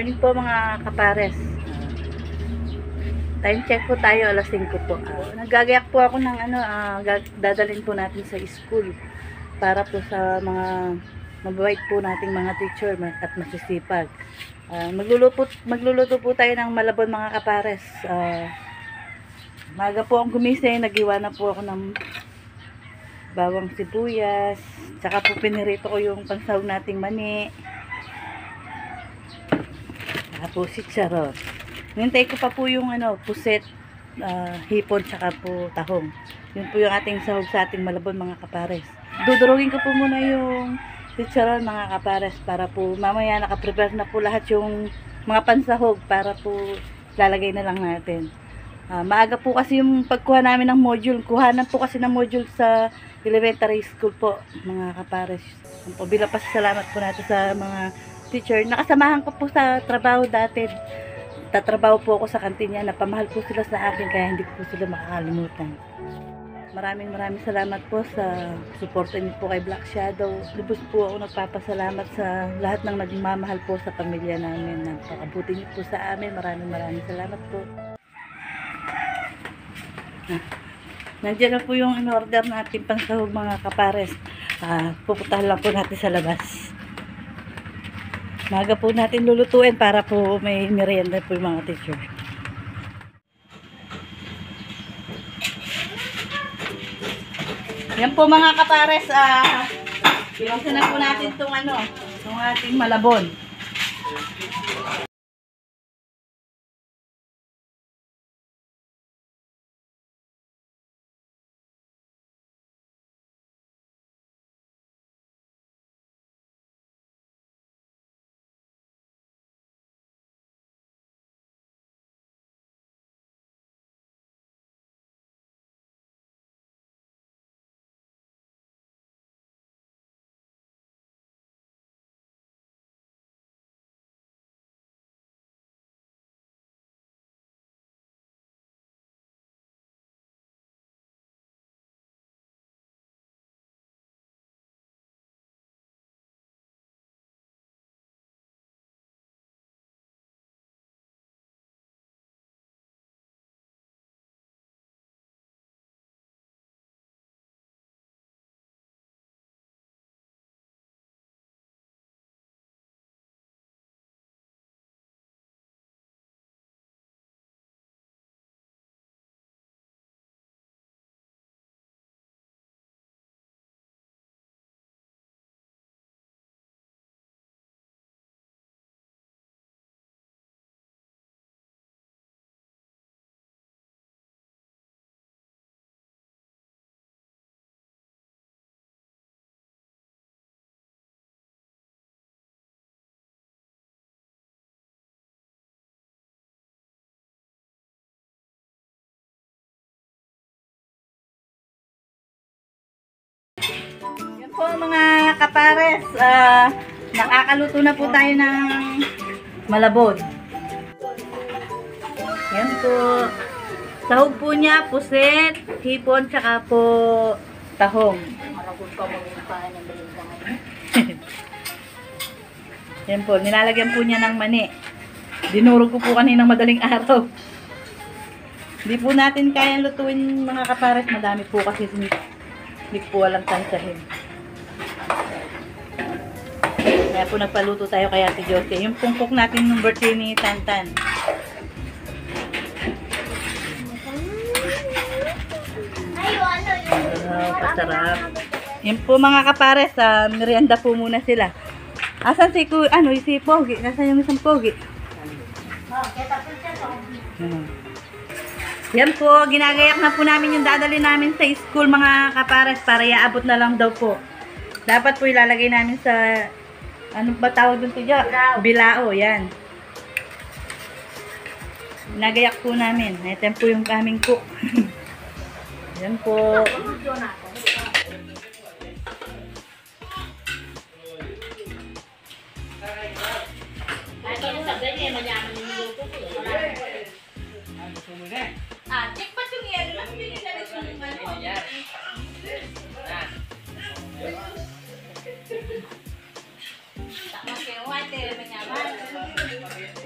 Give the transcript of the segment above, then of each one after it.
morning po mga kapares. Time check po tayo, alas 5 po. Naggagayak po ako ng dadalhin po natin sa school para po sa mga mababait po nating mga teacher at masisipag. Magluluto po tayo ng malabon mga kapares. Maga po akong gumising, nagiwa na po ako ng bawang sibuyas, tsaka po pinirito ko yung pansahog nating mani, tsaka po chicharon. Nintay ko pa po yung puset, hipon, tsaka po tahong. Yun po yung ating sahog sa ating malabon mga kapares. Dudurugin ko po muna yung chicharon mga kapares para po mamaya nakaprepare na po lahat yung mga pansahog para po lalagay na lang natin. Maaga po kasi yung pagkuha namin ng module. Kuhanan po kasi ng module sa elementary school po mga kapares. Bilang pasasalamat po natin sa mga teacher. Nakasamahan ko po sa trabaho dati. Tatrabaho po ako sa kantin niya. Napamahal po sila sa akin kaya hindi po sila makakalimutan. Maraming salamat po sa suporta niyo po kay Black Shadow. Lubos po ako nagpapasalamat sa lahat ng nagmamahal po sa pamilya namin. Napakabuti niyo po sa amin. Maraming salamat po. Nandiyan na po yung in-order natin pansahog mga kapares. Pupuntahan lang po natin sa labas. Maga po natin lulutuin para po may merienda po yung mga teacher. Yan po mga kapares, bilangsan na po natin itong itong ating malabon. Yan po mga kapares, nakakaluto na po tayo ng malabon. Yan po. Sahog po niya, puset, hipon, tsaka po tahong. Yan po, nilalagyan po niya ng mani. Dinurog ko po kaninang madaling araw. Hindi po natin kayang lutuin mga kapares, madami po kasi hindi po walang tansahin. Kaya po nagpaluto tayo kay Ate Josie. Yung pungkok natin ng birthday ni Tantan. Pasarap. Yan po mga kapares, merienda po muna sila. Asan si Pogi? Nasaan yung isang Pogi? Yan po, ginagayak na po namin yung dadali namin sa school mga kapares para iaabot na lang daw po. Dapat po ilalagay namin sa, ano ba tawag dun ito dyan? Bilao, yan. Ginagayak po namin. Ito po yung kaming cook. Yan po. Cek pa yung yan. Mas pinagalit yung Tama kayo, water, manyaman.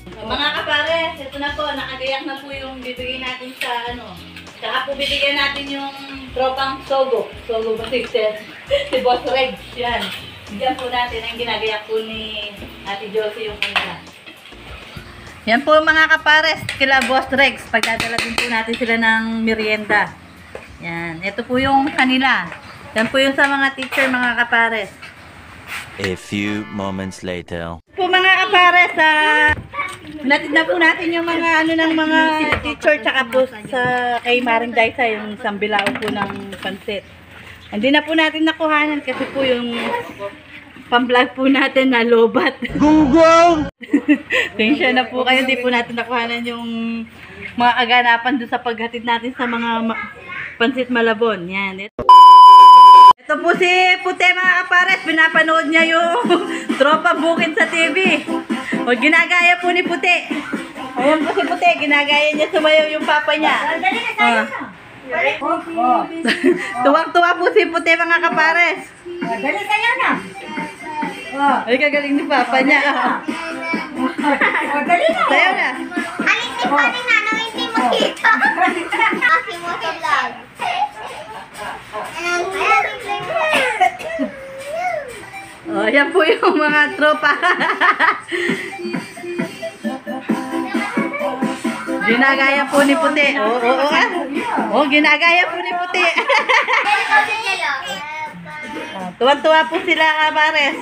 Mga kapares, ito na po, nakagayak na po yung bibigyan natin sa ano. Saka po bibigyan natin yung tropang Sogo. Sogo ba si Boss Rex. Yan. Bigyan po natin ang ginagayak po ni Ate Josie yung kanila. Yan po mga kapares, kila Boss Rex. Pagdadala din po natin sila ng merienda. Yan. Ito po yung kanila. Yan po yung sa mga teacher, mga kapares. A few moments later. Po mga kapares, natid na po natin yung mga ano ng mga teacher tsaka po sa kay Maring Daisa yung sambilao po ng pansit. Hindi na po natin nakuhanan kasi po yung pang-vlog po natin na lobat. Gunggong! Tensya na po kayo, hindi po natin nakuhanan yung mga aganapan doon sa paghatid natin sa mga pansit Malabon. Yan. Ito po si Puti mga kapares, pinapanood niya yung tropa bukid sa TV. O ginagaya po ni Puti. Ayan po si Puti, ginagaya niya sumayaw yung papa niya. Tuwang-tuwa po si Puti mga kapares. Dali sa'yo na. Ay kagaling ni papa niya. Dali na. Sayaw na. Alisin pa ni Nanang, hindi mo kita. Kasi mo sa vlog. O, yan po yung mga tropa. Ginagaya po ni Puti. Oo, ginagaya po ni Puti. Tuwan-tuwa po sila, kapares.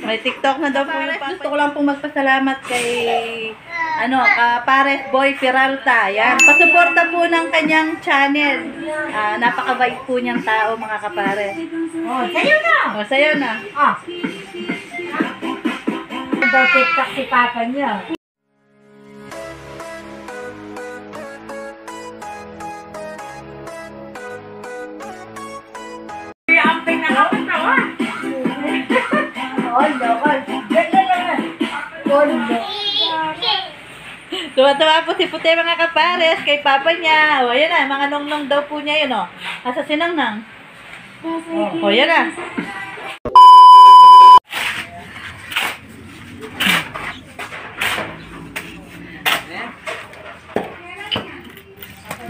May TikTok na daw po yung papa. Gusto ko lang po magpasalamat kay Kapares Boy Peralta. Yan, pasuporta po ng kanyang channel. Napakabait po niyang tao, mga kapares. Sa'yo na. O, sayo na. Daw TikTok si papa niya. Ang pinakapatawa. Tuwa-tuwa po si Puti mga kapares kay papa niya. O, yan na. Mga nong-nong daw po niya yun, o. Asa sinang-nang. O, yan na.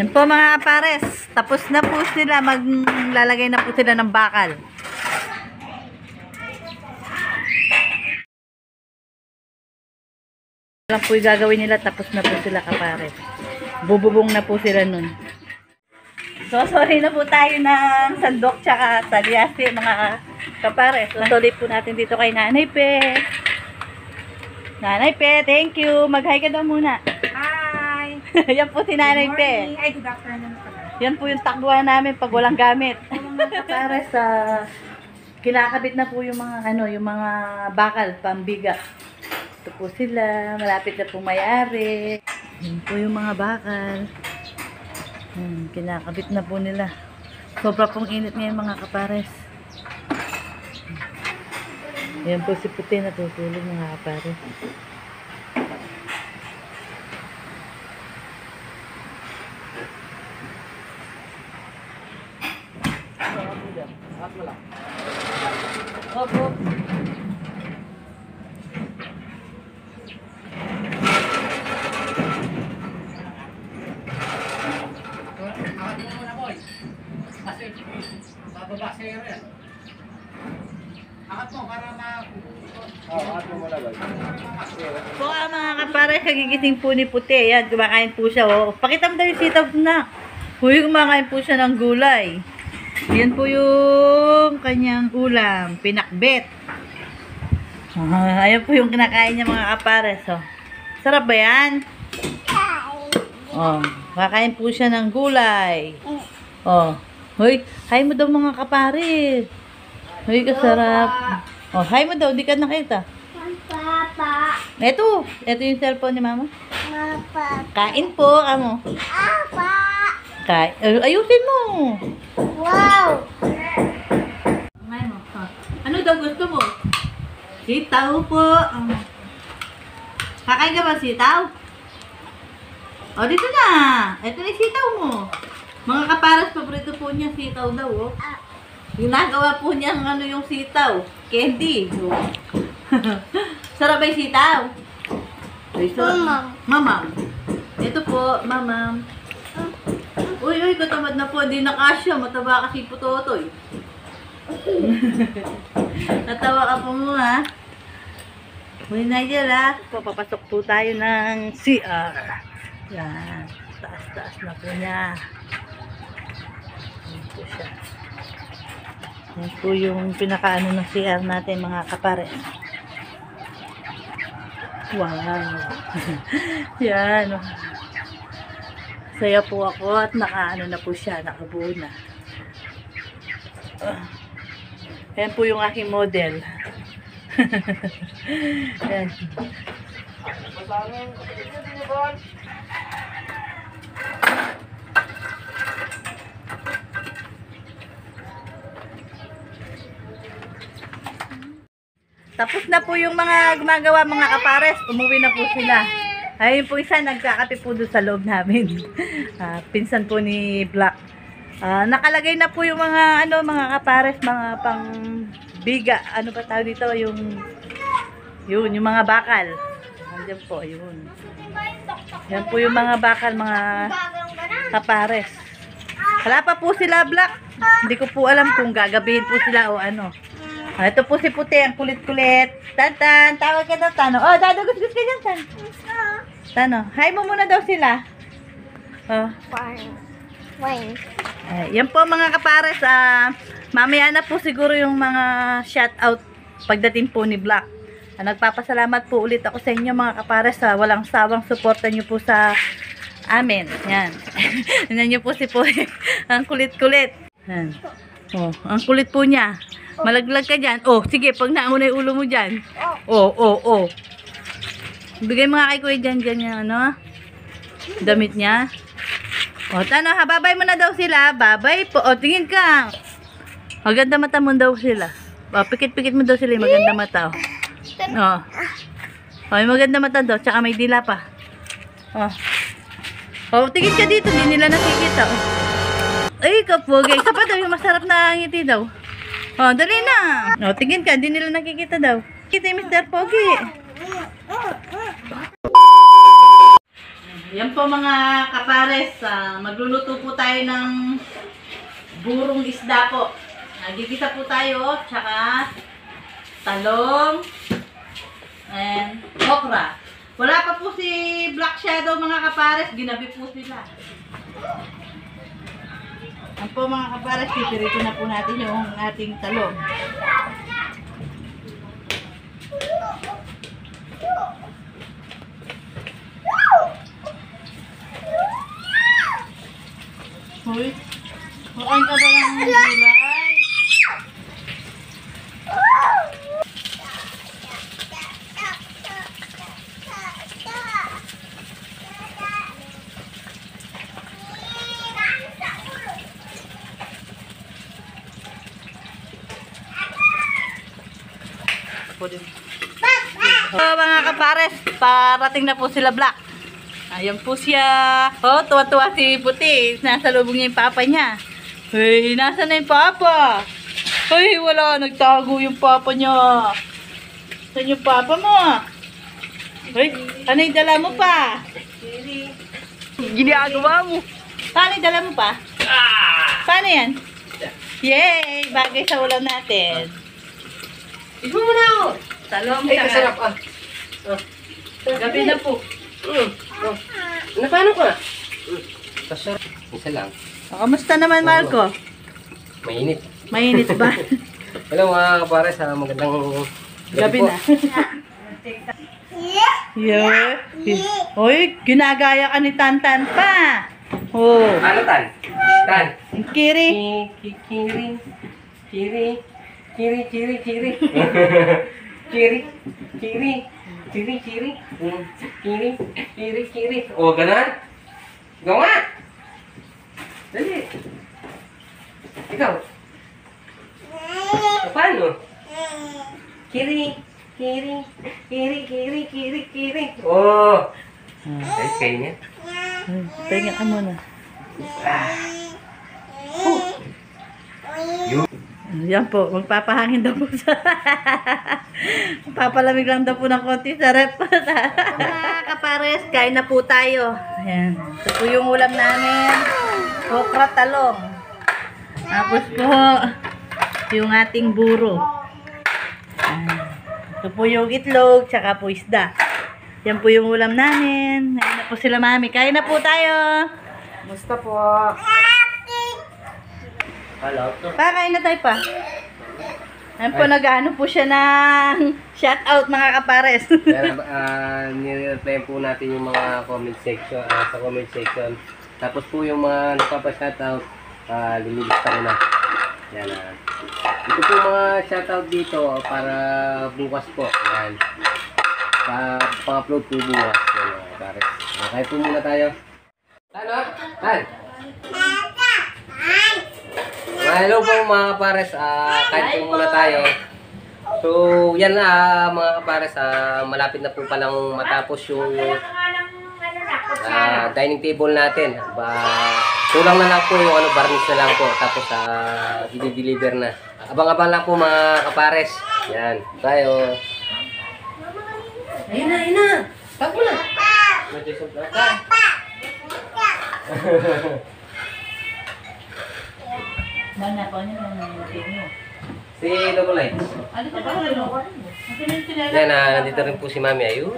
Yan po mga kapares. Tapos na po sila. Maglalagay na po sila ng bakal. Lang po yung gagawin nila, tapos na po sila kapares. Bububong na po sila nun. So, sorry na po tayo ng sandok tsaka talyasi mga kapares. Tuloy po natin dito kay Nanay Pe. Nanay Pe, thank you. Mag-hi ka daw muna. Hi. Yan po si Nanay Pe. Ay, good afternoon pala. Yan po yung takbuhan namin pag walang gamit. Mga kapares, kinakabit na po yung mga yung mga bakal, pambiga. Ito po sila, malapit na po may-ari. Yan po yung mga bakal. Kinakabit na po nila. Sobra pong init ngayon mga kapares. Yan po si Puti natutulog mga kapares. Opo. Bababa sa iyo yan. Angat mo para So mga kapare, kagigising po ni Puti. Yan, kumakain po siya. Oh. Pakita mo daw yung sitaw na. Huy, kumakain po siya ng gulay. Yan po yung kanyang ulam. Pinakbet. Ayan po yung kinakain niya mga kapare. So, sarap ba yan? Oh, kakain po siya ng gulay. Oh. Hoy, hi mo daw mga kapare. Hoy, kasarap. Oh, hi mo daw, di ka nakita. Papa. Ito yung cellphone ni mama. Papa. Kain po, amo. Papa. Kain. Ayusin mo. Wow. Ngayon mo. Ano daw gusto mo? Sitaw po. Kakain ka ba sitaw? O, dito na. Ito na yung sitaw mo. Mga kaparas, paborito po niya sitaw daw, oh. Ginagawa po niya yung sitaw. Candy. Sarap ba yung sitaw? Ito. Mamam. Ito po, mamam. Uy, katamad na po. Hindi na kasya. Mataba kasi po totoy. Natawa ka po mo, ha? Uy, Nigel, ha? Papapasok po tayo ng CR. Yan. Taas-taas na po niya. Yan po siya. Yan po yung pinakaano ng CR natin, mga kapare. Wow. Yan. Saya po ako at nakaano na po siya, nakabuo na. Yan po yung aking model. Yan. Tapos na po yung mga gumagawa, mga kapares. Umuwi na po sila. Ayun po isa, nagkakape po doon sa loob namin. Pinsan po ni Black. Nakalagay na po yung mga mga kapares, mga pang biga. Ano ba tawag dito? Yung mga bakal. Andiyan po, yun. Yan po yung mga bakal, mga kapares. Wala pa po sila, Black. Hindi ko po alam kung gagabihin po sila o ano. Ito po si Puti, ang kulit-kulit. Tantan, tawag ka daw, Tano. Oh, dadagus-gus ka dyan, Tan. Tano, hi mo muna daw sila. Oh. Wine. Yan po mga kapares. Mamaya na po siguro yung mga shoutout pagdating po ni Black. Nagpapasalamat po ulit ako sa inyo mga kapares sa walang sawang suporta nyo po sa amin. Yan. Yan nyo po si Puti. Ang kulit-kulit. Yan. Oh, ang kulit po niya. Malaglag ka dyan. Oh, sige, pag nauna yung ulo mo dyan. Oh. Bigay mga kay Kuya dyan yung damit niya. O, Tano, babay mo na daw sila. Babay po. O, tingin ka. Maganda mata mo daw sila. O, pikit-pikit mo daw sila. Maganda mata. O, maganda mata daw. Tsaka may dila pa. O, tingin ka dito. Hindi nila nakikita. Ay, kapugay. Isa pa daw yung masarap na ngiti daw. O, dali na. O, tingin ka. Hindi nila nakikita daw. Kita yung Mr. Pogi. Yan po mga kapares, magluluto po tayo ng burong isda po. Nagigisa po tayo, tsaka talong and okra. Wala pa po si Black Shadow mga kapares, ginabi po sila. Yan po mga kapares, pipirito na po natin yung ating talong. Hoy, makain ka ba ng gulay? So, mga kapares, parating na po sila Black. Ayan po siya. Oh, tuwa-tuwa si Puti. Nasa lubong niya yung papa niya. Hey, nasa na yung papa? Ay, wala. Nagtago yung papa niya. Saan yung papa mo? Ay, ano yung dala mo pa? Ginagawa mo. Paano yung dala mo pa? Paano yan? Yay! Bagay sa ulam natin. Ikaw mo na ako. Talong Ay, sa kasarap gabi na po. Paano ka? Kasarap. Isa lang. Kamusta naman, Marco? Mainit. Mainit ba? Hello mga kapares, magandang Gabi po. na. Yeah. Hoy, ginagaya ka ni Tantan pa. Oh. Ano tan? Tan. Kiri. Kiri. Kiri. Kiri, kiri, kiri. Kiri. Kiri. Kiri, kiri. Kiri. Kiri, kiri. O, ganun? Ikaw nga. Dali. Ikaw. Paano? Kiri. Kiri. Kiri, kiri, kiri, kiri. Oh. Ay, kayo niya. Pahinga ka muna. Yun. Yan po, magpapahangin daw po sa... Papalamig lang daw po ng konti sa rep. Mga kapares, kain na po tayo. Ayan. Ito po yung ulam namin. Okra talong. Tapos po, yung ating buro. Ayan. Ito po yung itlog, tsaka po isda. Yan po yung ulam namin. Ayan na po sila mami. Kain na po tayo. Gusto po. Pa, kain na tayo pa. Ayan po, nag-ano po siya ng shoutout mga kapares. Nire-reply po natin yung mga comment section, sa comment section. Tapos po yung mga nagpapa-shoutout, lililista ko na. Yan. Ito po mga shoutout dito para bukas po. Yan. Pa-upload po bukas. Yan mga kapares. Kaya po muna tayo. Ano? Han? Hello po mga kapares, kahit po muna tayo. So, yan na mga kapares, malapit na po palang matapos yung dining table natin. Kulang na lang po yung varnish na lang po, tapos i-deliver na. Abang-abang lang po mga kapares. Yan, tayo. Ayun na. Tago na. Mana po niya ng tingin. Si Double Light. Ano ka ba? Yan, nandito rin po si Mami. Ayun.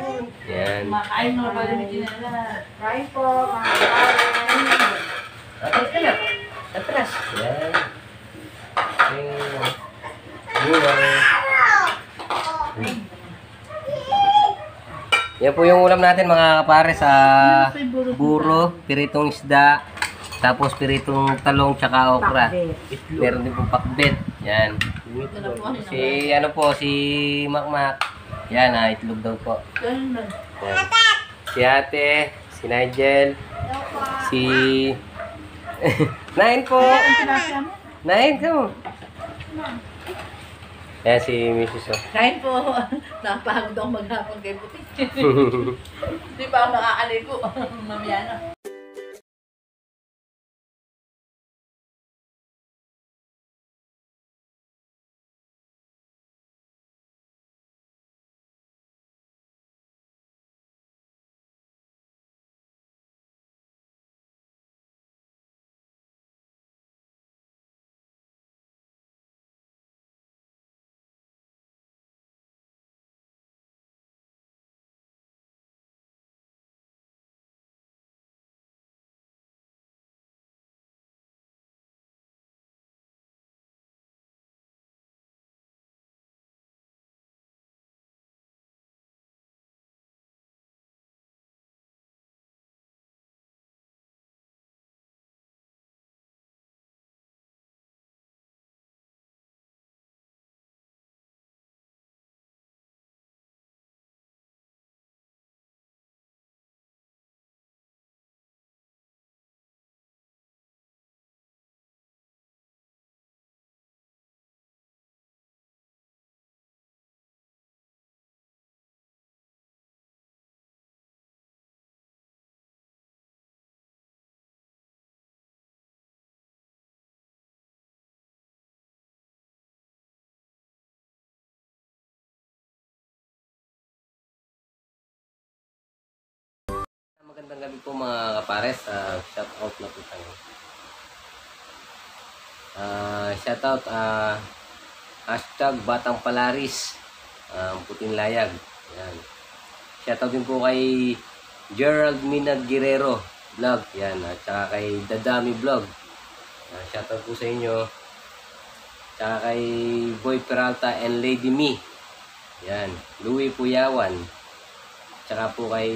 Yan. Makain mo pa rin yung tinala. Try po, mga kapares. Atras ka na. Atras. Yan. Yan po yung ulam natin mga kapares. Buro, piritong isda, tapos piritong talong tsaka okra. Meron din pong pakbet. Yan. Si ano po, si Makmak. Yan, itlog daw po. Yan. Si ate, si Nigel, si... Nain po! Nain ka. Yan si Mrs. Oh. Kain po. Napagod ako maghapon kay Puti. Hindi pa ako nakakaligo. Mamaya na. Magandang gabi po mga kapares. Shout out na po tayo. Shout out hashtag Batang Palaris, Puting Layag. Yan. Shout out din po kay Gerald Minag Guerrero Vlog. Yan. At saka kay Dadami Vlog. Shout out po sa inyo. Tsaka kay Boy Peralta and Lady Me. Yan. Louie Puyawan. Tsaka po kay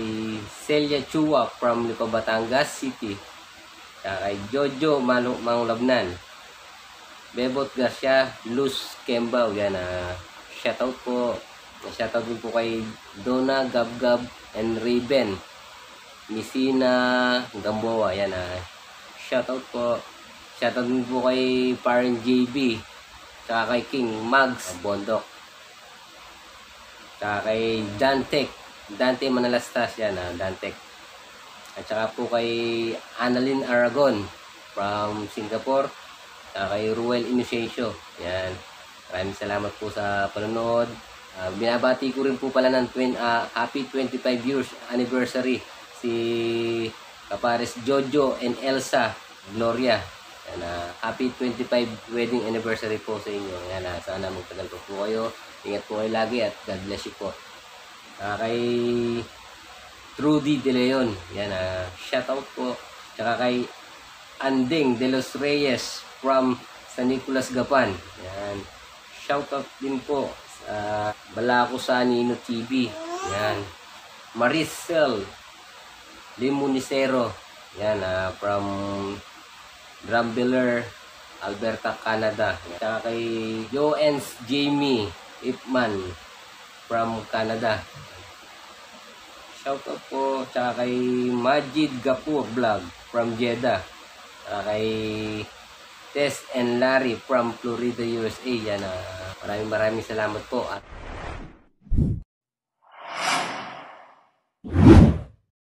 Celia Chua from Lipa, Batangas City. Tsaka kay Jojo Manglabnan. Bebot Garcia, Luz Kembaw. Yan, shoutout po. Shoutout din po kay Donna Gabgab and Raven. Missina Gamboa. Yan, shoutout po. Shoutout din po kay Parent JB. Tsaka kay King Mags Bondok. Tsaka kay Dante Manalastas, yan, Dante. At saka po kay Annalyn Aragon from Singapore. At kay Ruel Inocencio. Yan. Maraming salamat po sa panonood. Binabati ko rin po pala ng happy 25 years anniversary si Kapares Jojo and Elsa Gloria. Yan, happy 25 wedding anniversary po sa inyo. Yan, sana magtagal po kayo. Ingat po kayo lagi at God bless you po. Kay Trudy De Leon, yan, shoutout po. Tsaka kay Anding De Los Reyes from San Nicolas, Gapan. Yan, shoutout din po sa Balaco sa Nino TV. Yan, Maricel Limunicero, yan, from Drumbeller, Alberta, Canada. Tsaka kay Joens Jamie Ipman from Canada. Shoutout po. Tsaka kay Majid Gapur Vlog from Jeddah. Tsaka kay Tess and Larry from Florida, USA. Yan, maraming salamat po. At